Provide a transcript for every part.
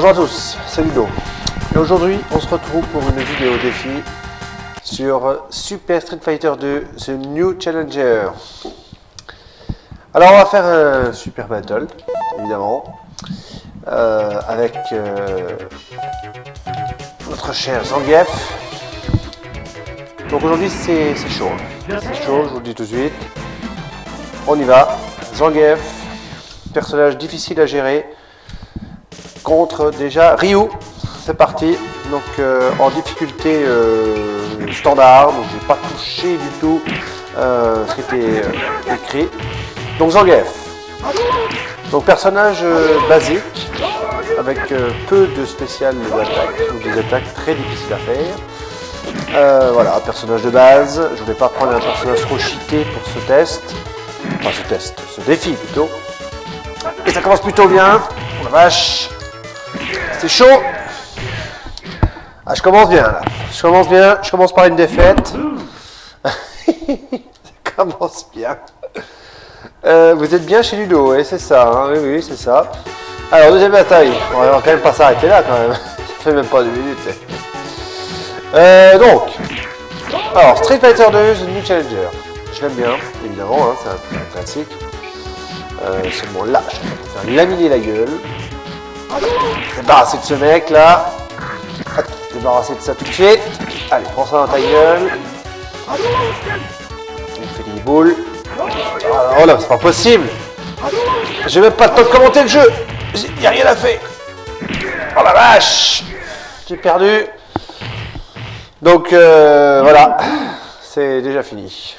Bonjour à tous, c'est Ludo. Et aujourd'hui, on se retrouve pour une vidéo défi sur Super Street Fighter 2 The New Challenger. Alors, on va faire un super battle, évidemment, avec notre cher Zangief. Donc aujourd'hui, c'est chaud. C'est chaud, je vous le dis tout de suite. On y va. Zangief, personnage difficile à gérer. Contre déjà Ryu, c'est parti. Donc en difficulté standard, donc j'ai pas touché du tout ce qui était écrit. Donc Zangief, donc personnage basique avec peu de spéciales d'attaque ou des attaques très difficiles à faire. Voilà, personnage de base. Je voulais pas prendre un personnage trop cheaté pour ce test, enfin ce défi plutôt. Et ça commence plutôt bien. Oh la vache. C'est chaud. Ah, je commence bien là. Je commence bien. Je commence par une défaite. Ça commence bien. Vous êtes bien chez Ludo, oui, c'est ça. Hein, oui, c'est ça. Alors, deuxième bataille. On va quand même pas s'arrêter là quand même. Ça fait même pas 2 minutes. Donc, alors Street Fighter 2 The New Challenger. Je l'aime bien, évidemment. Hein, c'est un classique. Seulement là, je vais faire laminer la gueule. Débarrasser de ce mec là. Débarrasser de ça tout de suite. Allez, prends ça dans ta gueule. On fait des boules. Oh là, c'est pas possible. J'ai même pas le temps de commenter le jeu. Il n'y a rien à faire. Oh la vache. J'ai perdu. Donc voilà. C'est déjà fini.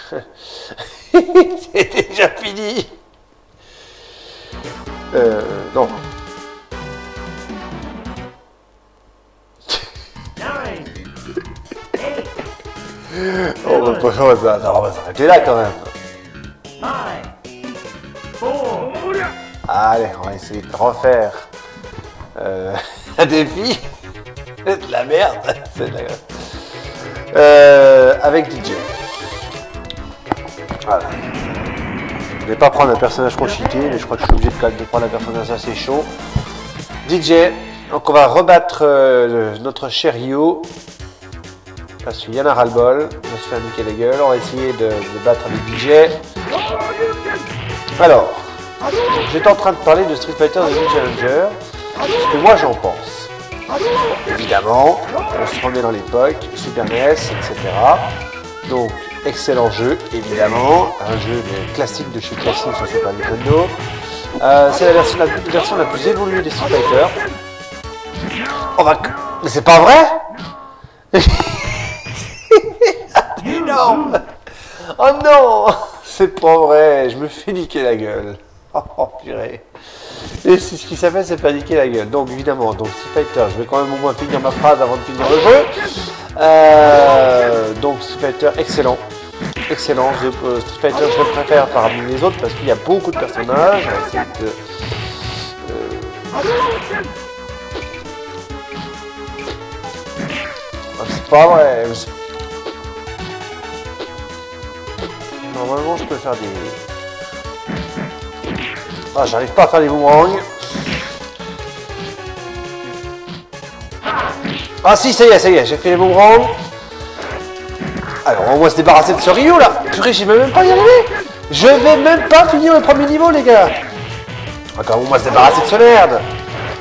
C'est déjà fini. Non. On va s'arrêter là quand même. Allez, on va essayer de refaire un défi. C'est de la merde. C'est de la... avec DJ. Voilà. Je vais pas prendre un personnage trop cheaté, mais je crois que je suis obligé de prendre un personnage assez chaud. DJ. Donc on va rebattre notre cher Ryu. Parce qu'il y en a ras-le-bol, on va se faire niquer la gueule, on va essayer de battre avec DJ. Alors, j'étais en train de parler de Street Fighter The New Challenger, ce que moi j'en pense. Évidemment, on se remet dans l'époque, Super NES, etc. Donc, excellent jeu, évidemment, un jeu classique de chez Classic sur Super Nintendo. C'est la version la plus évoluée des Street Fighter. On va... Mais c'est pas vrai? Énorme. Oh non, c'est pas vrai, je me fais niquer la gueule. Oh purée. Et c'est ce qui s'appelle, c'est pas niquer la gueule. Donc évidemment, donc Street Fighter, je vais quand même au moins finir ma phrase avant de finir le jeu. Donc Street Fighter, excellent. Excellent. Street Fighter, je le préfère parmi les autres parce qu'il y a beaucoup de personnages. On va essayer de... c'est pas vrai. Normalement, je peux faire des... Ah, j'arrive pas à faire des boomerangs. Ah si, ça y est, j'ai fait les boomerangs. Alors, on va se débarrasser de ce Ryu, là. Purée, j'y vais même pas y arriver. Je vais même pas finir le premier niveau, les gars. Encore, on va se débarrasser de ce merde.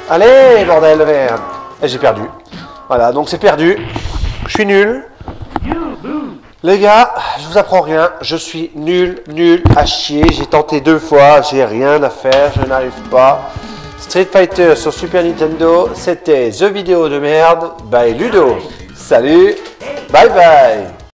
Allez, bordel de merde. Et j'ai perdu. Voilà, donc c'est perdu. Je suis nul. Les gars, je vous apprends rien, je suis nul à chier, j'ai tenté 2 fois, j'ai rien à faire, je n'arrive pas. Street Fighter sur Super Nintendo, c'était The Vidéo de merde by Ludo. Salut, bye bye.